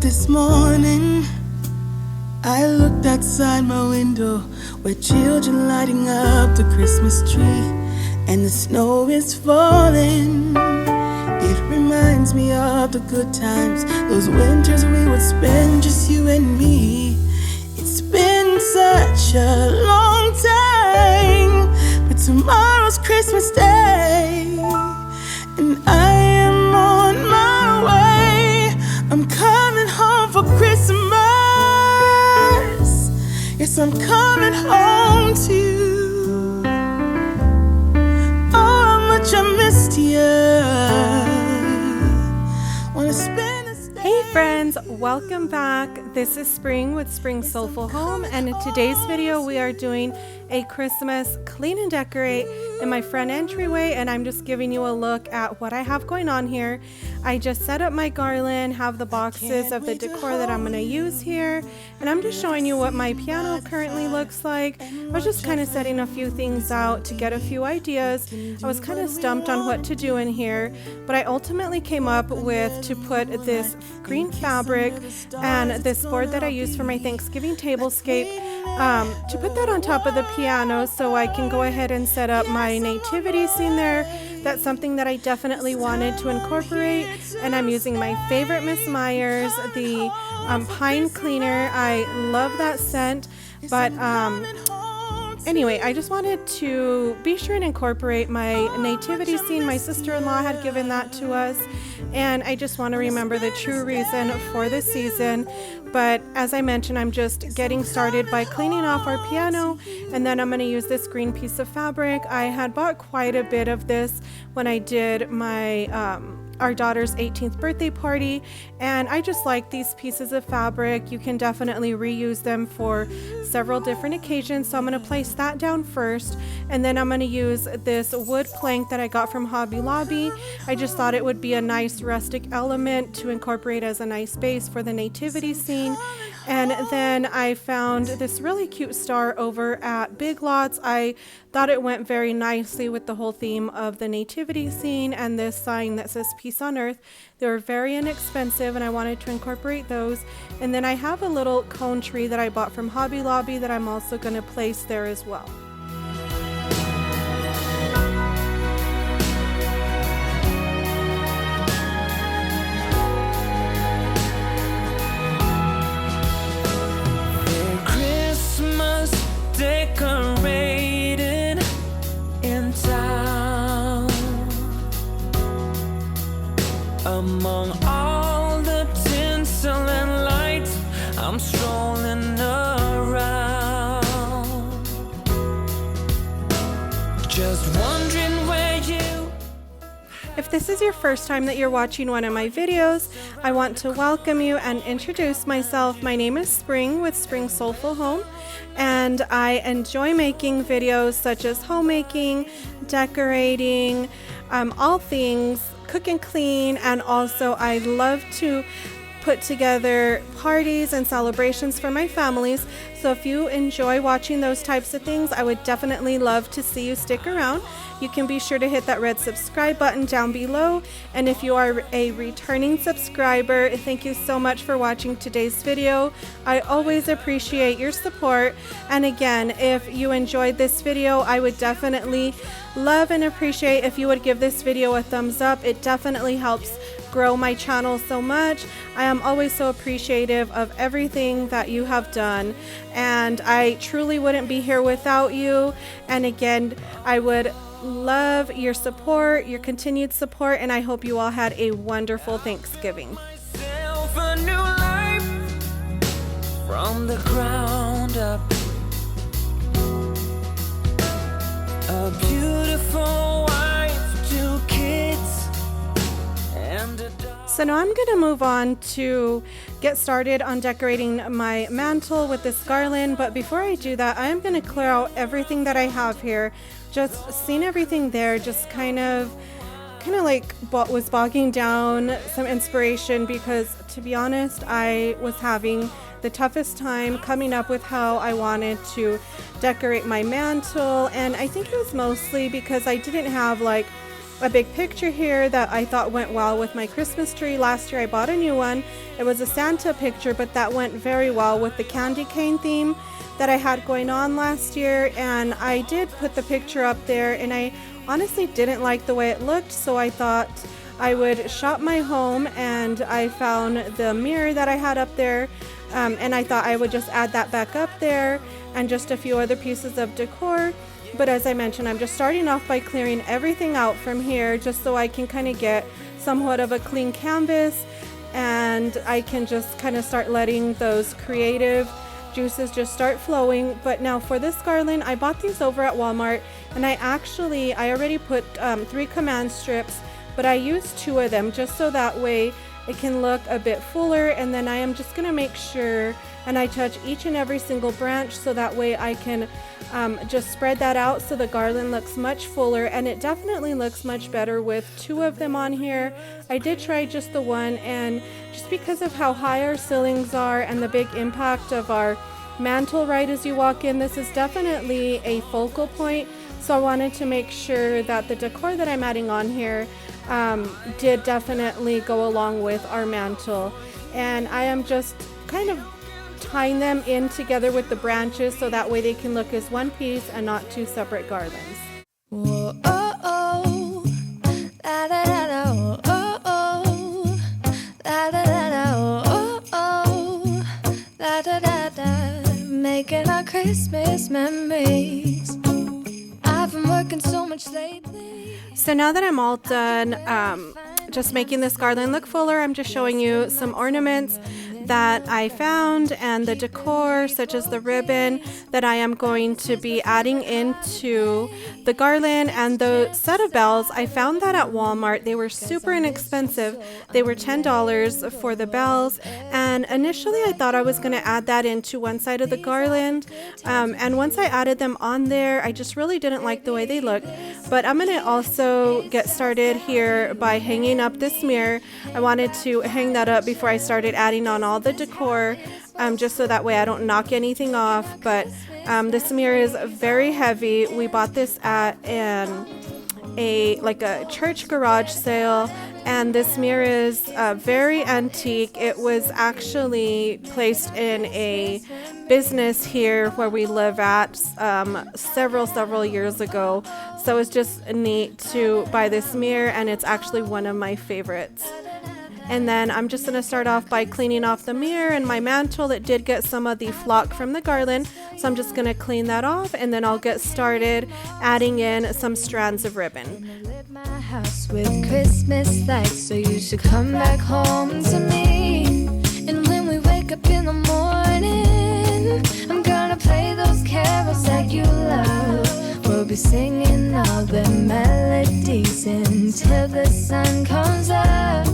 this morning, I looked outside my window where children lighting up the Christmas tree, and the snow is falling. It reminds me of the good times, those winters we would spend just you and me. It's been such a long time, but tomorrow's Christmas Day, and I am on my way. I'm coming home for Christmas. Yes, I'm coming home to you. Oh, how much I missed you. Wanna spend this day. Hey friends, welcome back. This is Spring with Spring Soulful Home, and in today's video we are doing a Christmas clean and decorate in my front entryway, and I'm just giving you a look at what I have going on here. I just set up my garland, have the boxes of the decor that I'm going to use here, and I'm just showing you what my piano currently looks like. I was just kind of setting a few things out to get a few ideas. I was kind of stumped on what to do in here, but I ultimately came up with to put this green fabric and this board that I used for my Thanksgiving tablescape, to put that on top of the piano so I can go ahead and set up my nativity scene there. That's something that I definitely wanted to incorporate, and I'm using my favorite Miss Myers, the Pine Cleaner. I love that scent, but anyway, I just wanted to be sure and incorporate my nativity scene. My sister-in-law had given that to us, and I just want to remember the true reason for this season. But as I mentioned, I'm just getting started by cleaning off our piano, and then I'm going to use this green piece of fabric. I had bought quite a bit of this when I did my our daughter's 18th birthday party, and I just like these pieces of fabric. You can definitely reuse them for several different occasions, so I'm going to place that down first, and then I'm going to use this wood plank that I got from Hobby Lobby. I just thought it would be a nice rustic element to incorporate as a nice base for the nativity scene. And then I found this really cute star over at Big Lots. I thought it went very nicely with the whole theme of the nativity scene and this sign that says Peace on Earth. They were very inexpensive, and I wanted to incorporate those. And then I have a little cone tree that I bought from Hobby Lobby that I'm also going to place there as well. Decorated in town, among all the tinsel and lights, I'm strolling around, just wondering where you. If this is your first time that you're watching one of my videos, I want to welcome you and introduce myself. My name is Spring with Spring Soulful Home, and I enjoy making videos such as homemaking, decorating, all things cook and clean, and also I love to put together parties and celebrations for my families. So if you enjoy watching those types of things, I would definitely love to see you stick around. You can be sure to hit that red subscribe button down below. And if you are a returning subscriber, thank you so much for watching today's video. I always appreciate your support. And again, if you enjoyed this video, I would definitely love and appreciate if you would give this video a thumbs up. It definitely helps grow my channel so much. I am always so appreciative of everything that you have done, and I truly wouldn't be here without you. And again, I would love your support, your continued support, and I hope you all had a wonderful Thanksgiving. A new life from the ground up, a beautiful wife, 2 kids, and a dog. So now I'm gonna move on to get started on decorating my mantle with this garland, but before I do that, I'm gonna clear out everything that I have here. Just seeing everything there, just kind of like what was bogging down some inspiration, because to be honest, I was having the toughest time coming up with how I wanted to decorate my mantle, and I think it was mostly because I didn't have like a big picture here that I thought went well with my Christmas tree. Last year I bought a new one. It was a Santa picture, but that went very well with the candy cane theme that I had going on last year. And I did put the picture up there, and I honestly didn't like the way it looked, so I thought I would shop my home, and I found the mirror that I had up there, and I thought I would just add that back up there and just a few other pieces of decor. But as I mentioned, I'm just starting off by clearing everything out from here just so I can kind of get somewhat of a clean canvas, and I can just kind of start letting those creative juices just start flowing. But now for this garland, I bought these over at Walmart, and I already put 3 command strips, but I used 2 of them just so that way it can look a bit fuller. And then I am just going to make sure and I touch each and every single branch so that way I can just spread that out so the garland looks much fuller, and it definitely looks much better with 2 of them on here. I did try just the 1, and just because of how high our ceilings are and the big impact of our mantle right as you walk in, this is definitely a focal point. So I wanted to make sure that the decor that I'm adding on here did definitely go along with our mantle. And I am just kind of tying them in together with the branches so that way they can look as one piece and not 2 separate garlands. Whoa, oh, oh. La, da, da, da, oh, oh, oh. La, da, da, da, oh, oh. La, da, da, da. Making our Christmas memories. I've been working so much lately. So now that I'm all done just making this garland look fuller, I'm just showing you some ornaments that I found and the decor, such as the ribbon that I am going to be adding into the garland, and the set of bells. I found that at Walmart. They were super inexpensive. They were $10 for the bells, and initially I thought I was going to add that into one side of the garland, and once I added them on there, I just really didn't like the way they looked. But I'm going to also get started here by hanging up this mirror. I wanted to hang that up before I started adding on all the decor, just so that way I don't knock anything off. But this mirror is very heavy. We bought this at a church garage sale, and this mirror is very antique. It was actually placed in a business here where we live at several years ago. So it's just neat to buy this mirror, and it's actually one of my favorites. And then I'm just going to start off by cleaning off the mirror and my mantle. It did get some of the flock from the garland, so I'm just going to clean that off, and then I'll get started adding in some strands of ribbon. Lit my house with Christmas lights, so you should come back home to me. And when we wake up in the morning, I'm gonna play those carols that you love. We'll be singing all the melodies until the sun comes up.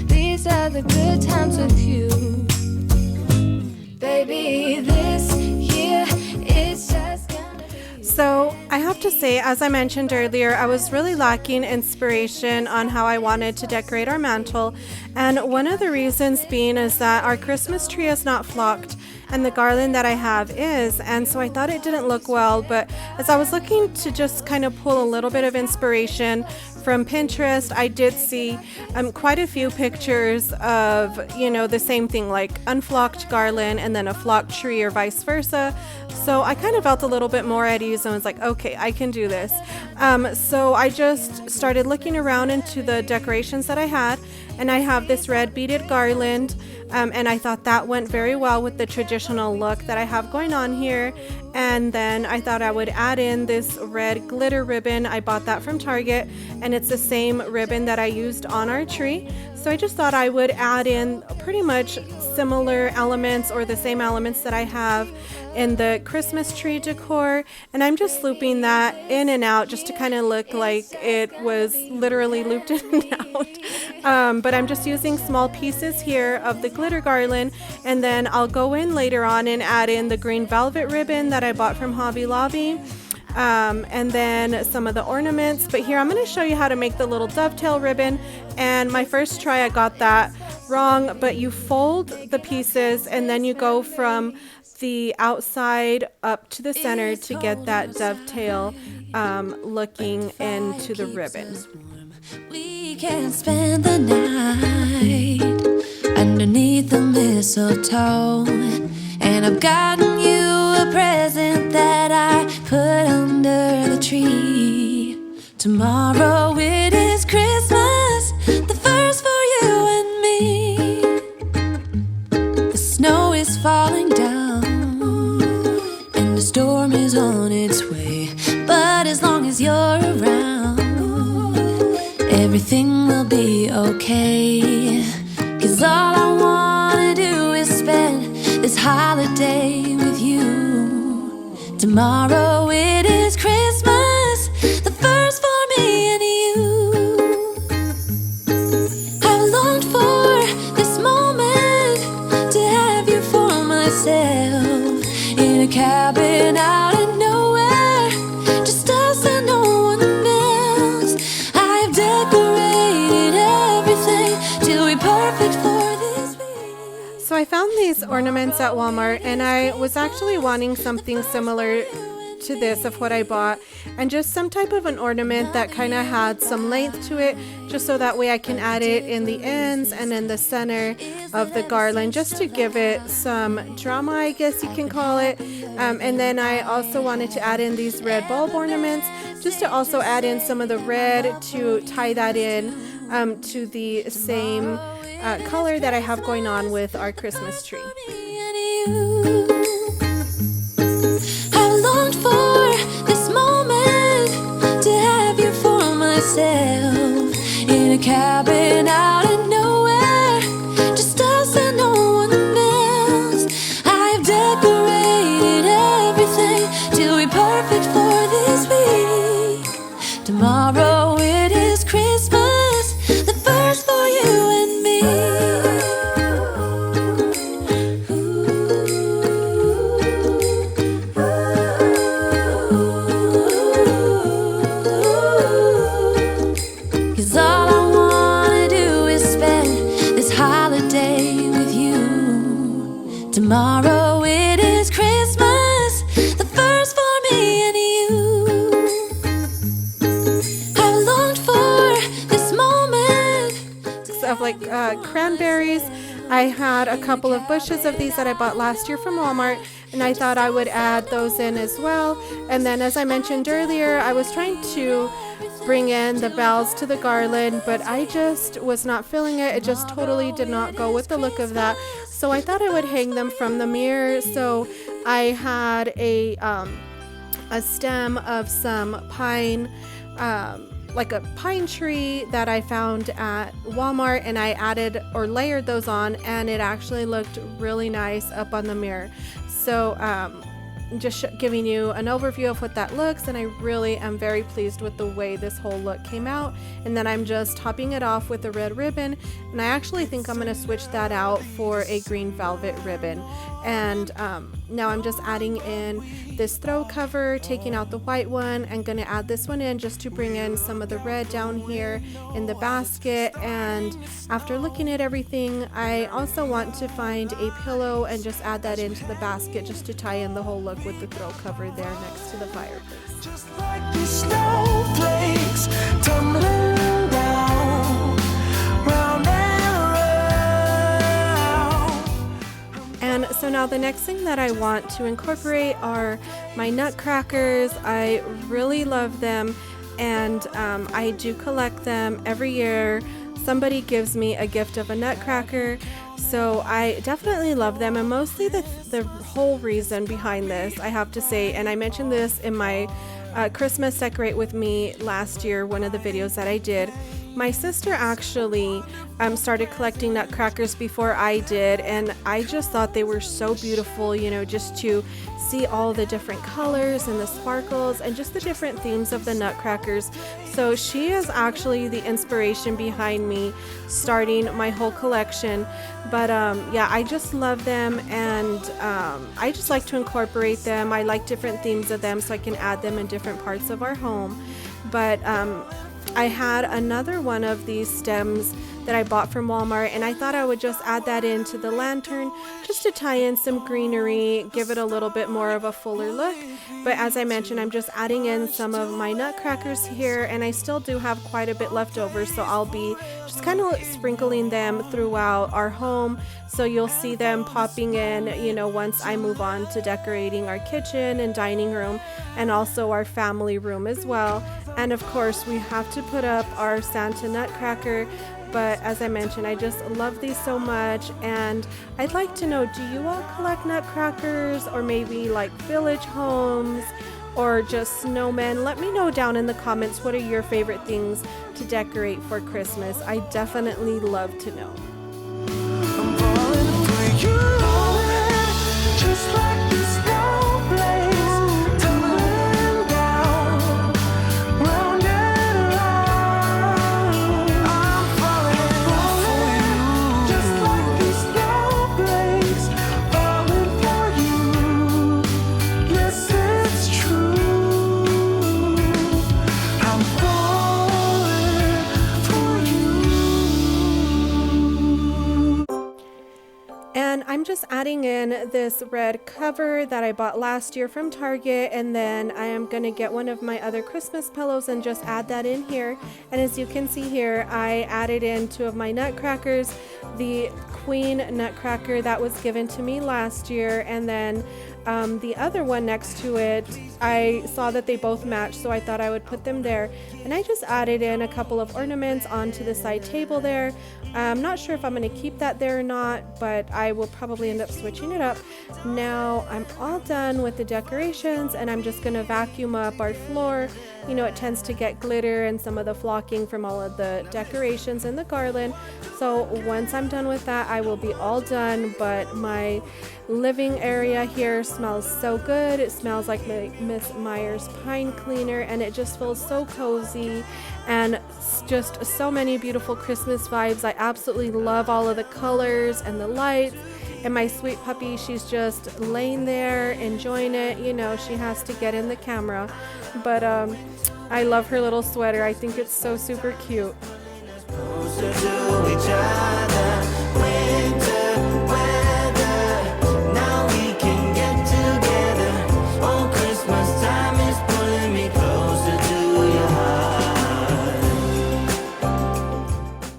These are the good times with you, baby. This year it's just gonna. So I have to say, as I mentioned earlier, I was really lacking inspiration on how I wanted to decorate our mantle, and one of the reasons being is that our Christmas tree is not flocked and the garland that I have is, and so I thought it didn't look well. But as I was looking to just kind of pull a little bit of inspiration from Pinterest, I did see quite a few pictures of, the same thing, like unflocked garland and then a flocked tree or vice versa. So I kind of felt a little bit more at ease and was like, okay, I can do this. So I just started looking around into the decorations that I had, and I have this red beaded garland, and I thought that went very well with the traditional look that I have going on here. And then I thought I would add in this red glitter ribbon. I bought that from Target, and it's the same ribbon that I used on our tree. So I just thought I would add in pretty much similar elements or the same elements that I have in the Christmas tree decor, and I'm just looping that in and out just to kind of look like it was literally looped in and out. But I'm just using small pieces here of the glitter garland, and then I'll go in later on and add in the green velvet ribbon that I bought from Hobby Lobby. And then some of the ornaments. But here I'm going to show you how to make the little dovetail ribbon, and my first try I got that wrong, but you fold the pieces and then you go from the outside up to the center to get that dovetail looking into the ribbon. We can spend the night underneath the mistletoe, and I've gotten you a present that I put under the tree. Tomorrow it is Christmas, the first for you and me. The snow is falling down and the storm is on its way, but as long as you're around, everything will be okay. 'Cause all I wanna do is spend this holiday with you. Tomorrow it is Christmas, the first for me and you. I've longed for this moment to have you for myself, in a cabin out in nowhere, just us and no one else. I've decorated everything to be perfect for this week. So I found these ornaments at Walmart, and I was actually wanting something similar to this of what I bought, and just some type of an ornament that kind of had some length to it, just so that way I can add it in the ends and in the center of the garland, just to give it some drama, I guess you can call it. And then I also wanted to add in these red bulb ornaments, just to also add in some of the red to tie that in to the same color that I have going on with our Christmas tree. I've longed for this moment to have you for myself, in a cabin out in nowhere, just us and no one else. I've decorated everything to be perfect for this week. Tomorrow it is Christmas, the first for you and me. Tomorrow it is Christmas, the first for me and you. I've longed for this moment. Of like cranberries. I had a couple of bushes of these that I bought last year from Walmart, and I thought I would add those in as well. And then, as I mentioned earlier, I was trying to bring in the bells to the garland, but I just was not feeling it. It just totally did not go with the look of that. So I thought I would hang them from the mirror. So I had a stem of some pine, like a pine tree that I found at Walmart, and I added or layered those on, and it actually looked really nice up on the mirror. So just giving you an overview of what that looks, and I really am very pleased with the way this whole look came out. And then I'm just topping it off with a red ribbon, and I actually think I'm going to switch that out for a green velvet ribbon. And now I'm just adding in this throw cover, taking out the white one, and going to add this one in just to bring in some of the red down here in the basket. And after looking at everything, I also want to find a pillow and just add that into the basket, just to tie in the whole look with the throw cover there next to the fireplace. Just like these snowflakes tumbling down, round and round. And so now the next thing that I want to incorporate are my nutcrackers. I really love them, and I do collect them every year. Somebody gives me a gift of a nutcracker, so I definitely love them. And mostly the whole reason behind this, I have to say, and I mentioned this in my Christmas Decorate With Me last year, one of the videos that I did. My sister actually started collecting nutcrackers before I did, and I just thought they were so beautiful, you know, just to see all the different colors and the sparkles and just the different themes of the nutcrackers. So she is actually the inspiration behind me starting my whole collection. But yeah, I just love them, and I just like to incorporate them. I like different themes of them so I can add them in different parts of our home. But I had another one of these stems that I bought from Walmart, and I thought I would just add that into the lantern just to tie in some greenery, give it a little bit more of a fuller look. But as I mentioned, I'm just adding in some of my nutcrackers here, and I still do have quite a bit left over, so I'll be just kind of sprinkling them throughout our home. So you'll see them popping in, you know, once I move on to decorating our kitchen and dining room, and also our family room as well. And of course, we have to put up our Santa nutcracker. But as I mentioned, I just love these so much, and I'd like to know, do you all collect nutcrackers, or maybe like village homes, or just snowmen? Let me know down in the comments, what are your favorite things to decorate for Christmas? I definitely love to know. Just like the snowflakes tumbling down, round and round. I'm falling, just like the snowflakes falling for you. Yes, it's true. I'm falling for you. And I'm just adding in this red cover that I bought last year from Target, and then I am going to get one of my other Christmas pillows and just add that in here. And as you can see here, I added in 2 of my nutcrackers, the Queen nutcracker that was given to me last year, and then the other one next to it, I saw that they both matched, so I thought I would put them there. And I just added in a couple of ornaments onto the side table there. I'm not sure if I'm going to keep that there or not, but I will probably end up switching it up. Now I'm all done with the decorations, and I'm just going to vacuum up our floor. You know, it tends to get glitter and some of the flocking from all of the decorations and the garland. So once I'm done with that, I will be all done. But my living area here smells so good. It smells like Miss Meyer's pine cleaner, and it just feels so cozy and just so many beautiful Christmas vibes. I absolutely love all of the colors and the lights. And my sweet puppy, she's just laying there enjoying it. You know, she has to get in the camera. But I love her little sweater. I think it's so super cute. Closer to each other, winter weather. Now we can get together. Oh, Christmas time is pulling me closer to your heart.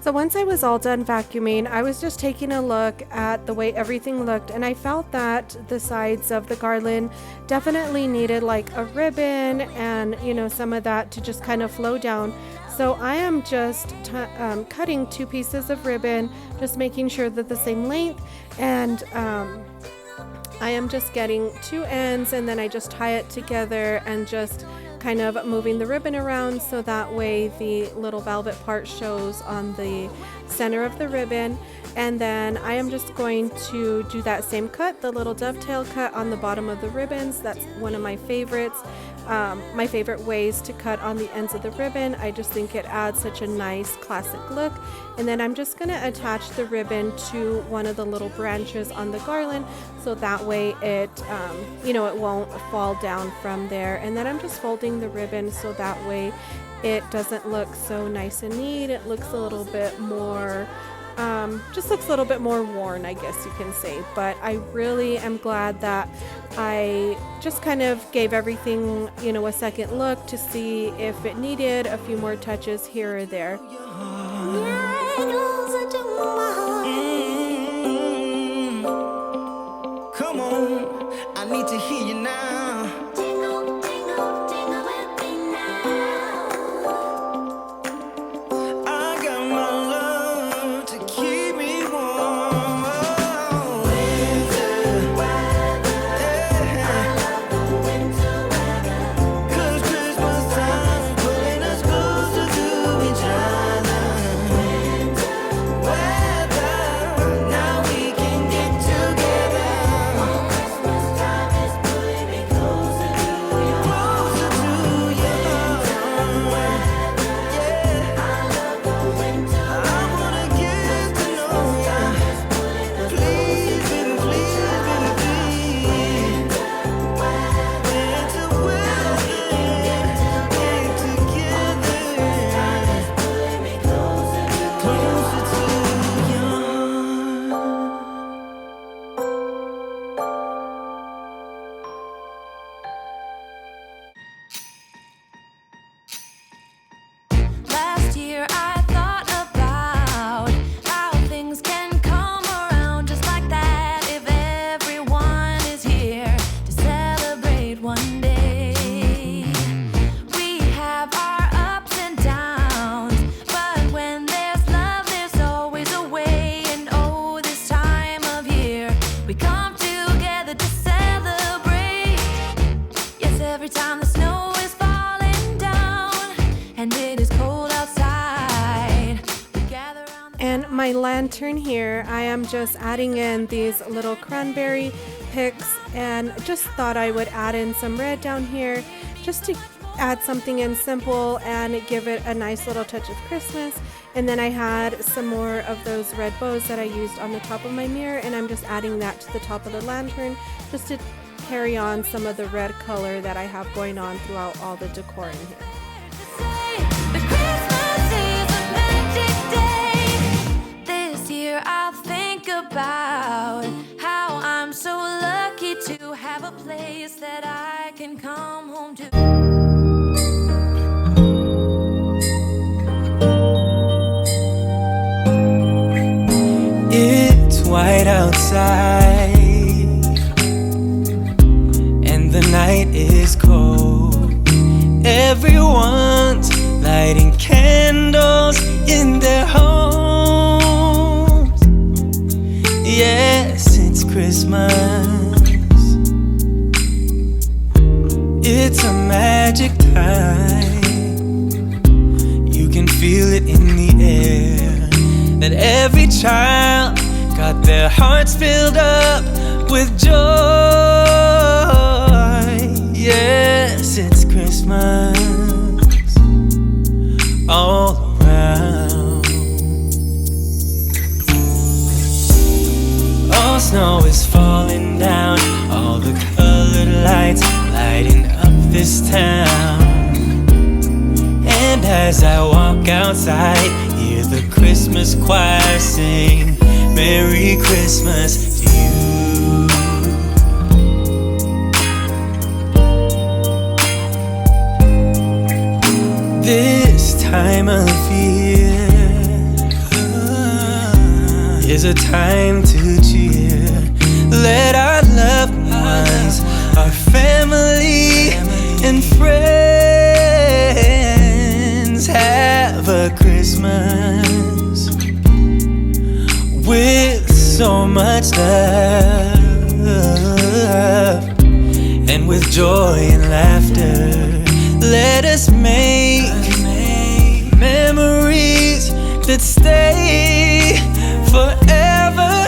So once I was all done vacuuming, I was just taking a look at the way everything looked, and I felt that the sides of the garland definitely needed like a ribbon and, you know, some of that to just kind of flow down. So I am just cutting 2 pieces of ribbon, just making sure that the same length, and I am just getting 2 ends, and then I just tie it together and just kind of moving the ribbon around so that way the little velvet part shows on the center of the ribbon. And then I am just going to do that same cut, the little dovetail cut on the bottom of the ribbons. That's one of my favorites. My favorite ways to cut on the ends of the ribbon. I just think it adds such a nice classic look. And then I'm just going to attach the ribbon to one of the little branches on the garland, so that way it, you know, it won't fall down from there. And then I'm just folding the ribbon so that way it doesn't look so nice and neat. It looks a little bit more just looks a little bit more worn, I guess you can say. But I really am glad that I just kind of gave everything, you know, a second look to see if it needed a few more touches here or there. Come on, I need to hear you now. my lantern here, I am just adding in these little cranberry picks, and just thought I would add in some red down here just to add something in simple and give it a nice little touch of Christmas. And then I had some more of those red bows that I used on the top of my mirror, and I'm just adding that to the top of the lantern just to carry on some of the red color that I have going on throughout all the decor in here. The Christmas is a magic day. This year I'll think about how I'm so lucky to have a place that I can come home to. It's white outside and the night is cold. Everyone's lighting candles in their homes. Yes, it's Christmas. It's a magic time. You can feel it in the air, that every child got their hearts filled up with joy. Yes, it's Christmas all around. All snow is falling down, all the colored lights lighting up this town. And as I walk outside, hear the Christmas choir sing Merry Christmas to you. This time of year is a time to cheer. Let our loved ones, our family and friends have a Christmas with so much love, and with joy and laughter. Let us make memories that stay forever.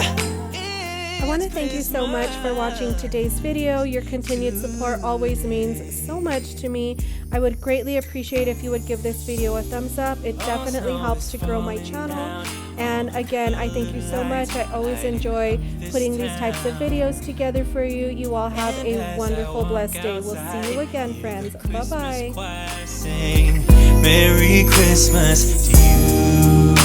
I want to thank you so much for watching today's video. Your continued support always means so much to me. I would greatly appreciate if you would give this video a thumbs up. It definitely helps to grow my channel. And again, I thank you so much. I always enjoy putting these types of videos together for you. You all have a wonderful, blessed day. We'll see you again, friends. Bye-bye. Merry Christmas to you.